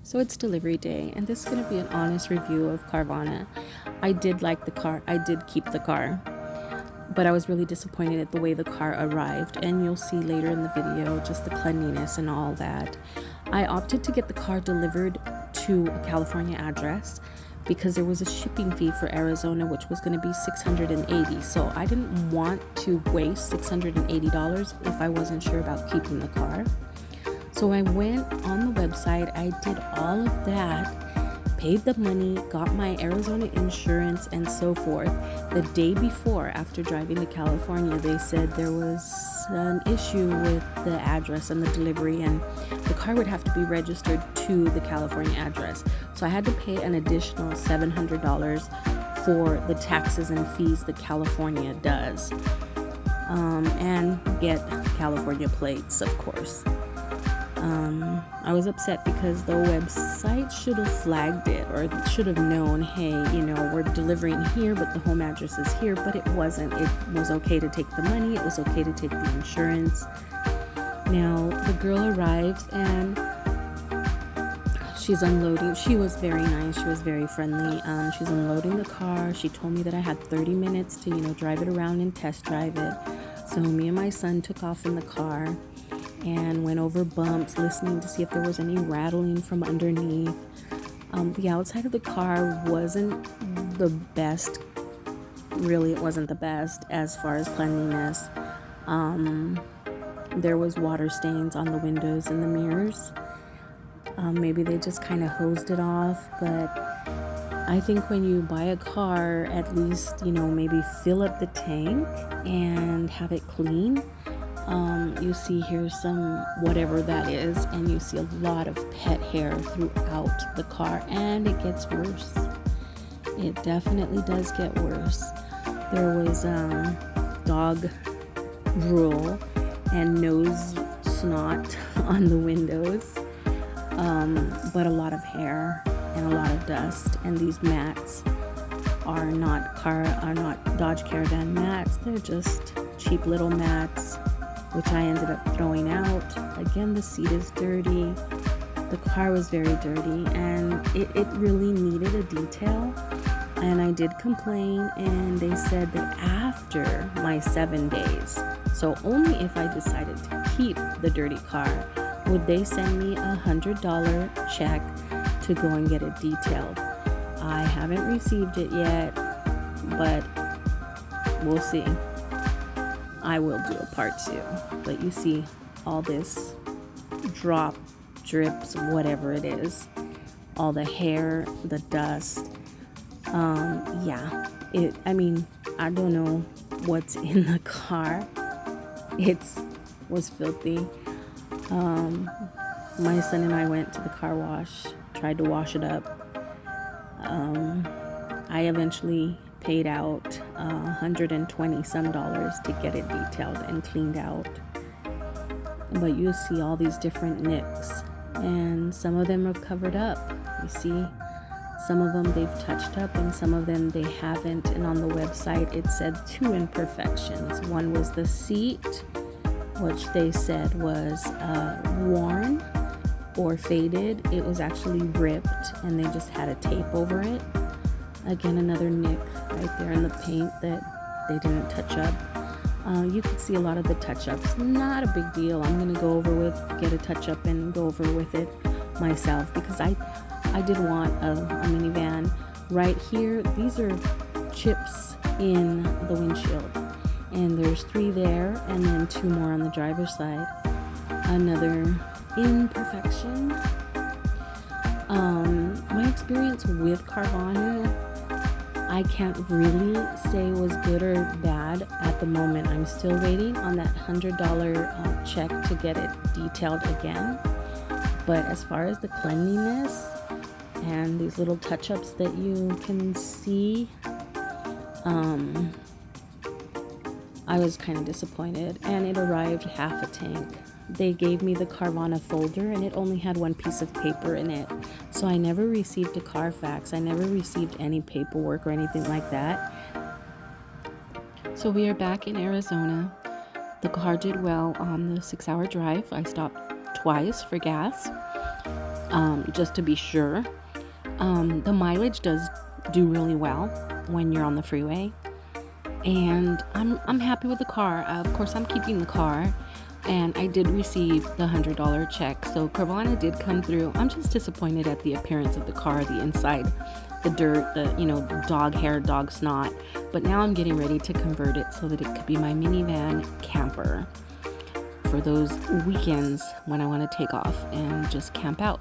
So it's delivery day, and this is going to be an honest review of Carvana. I did like the car. I did keep the car, but I was really disappointed at the way the car arrived, and you'll see later in the video just the cleanliness and all that. I opted to get the car delivered to a California address because there was a shipping fee for Arizona, which was going to be $680. So I didn't want to waste $680 if I wasn't sure about keeping the car. So I went on the website, I did all of that, paid the money, got my Arizona insurance and so forth. The day before, after driving to California, they said there was an issue with the address and the delivery, and the car would have to be registered to the California address. So I had to pay an additional $700 for the taxes and fees that California does, and get California plates, of course. I was upset because the website should have flagged it, or should have known, hey, we're delivering here, but the home address is here, but it wasn't. It was okay to take the money. It was okay to take the insurance. Now, the girl arrives and she's unloading. She was very nice. She was very friendly. She's unloading the car. She told me that I had 30 minutes to, drive it around and test drive it. So me and my son took off in the car and went over bumps, listening to see if there was any rattling from underneath. The outside of the car wasn't the best. Really, it wasn't the best as far as cleanliness. There was water stains on the windows and the mirrors. Maybe they just kind of hosed it off, but I think when you buy a car, at least, maybe fill up the tank and have it clean. You see here some whatever that is, and you see a lot of pet hair throughout the car, and it gets worse. It definitely does get worse. There was dog drool and nose snot on the windows, but a lot of hair and a lot of dust. And these mats are not Dodge Caravan mats. They're just cheap little mats, which I ended up throwing out. Again, the seat is dirty. The car was very dirty, and it really needed a detail. And I did complain, and they said that after my 7 days, so only if I decided to keep the dirty car, would they send me $100 check to go and get it detailed. I haven't received it yet, but we'll see. I will do a part 2, but you see all this drips, whatever it is, all the hair, the dust. I don't know what's in the car. Was filthy. My son and I went to the car wash, tried to wash it up. I eventually paid out $120 some to get it detailed and cleaned out. But you'll see all these different nicks, and some of them have covered up. You see, some of them they've touched up, and some of them they haven't. And on the website it said 2 imperfections. One was the seat, which they said was worn or faded. It was actually ripped, and they just had a tape over it. Again, another nick right there in the paint that they didn't touch up. You could see a lot of the touch-ups. Not a big deal. I'm going to get a touch-up and go over with it myself, because I did want a minivan. Right here, these are chips in the windshield. And there's 3 there, and then 2 more on the driver's side. Another imperfection. My experience with Carvana, I can't really say was good or bad at the moment. I'm still waiting on that $100 check to get it detailed again. But as far as the cleanliness and these little touch-ups that you can see, I was kind of disappointed, and it arrived half a tank. They gave me the Carvana folder, and it only had 1 piece of paper in it. So I never received a Carfax. I never received any paperwork or anything like that. So we are back in Arizona. The car did well on the 6-hour drive. I stopped twice for gas. just to be sure. The mileage does do really well when you're on the freeway, and I'm happy with the car. Of course, I'm keeping the car, and I did receive the $100 check, so Carvana did come through. I'm just disappointed at the appearance of the car, the inside, the dirt, the dog hair, dog snot. But now I'm getting ready to convert it so that it could be my minivan camper for those weekends when I want to take off and just camp out.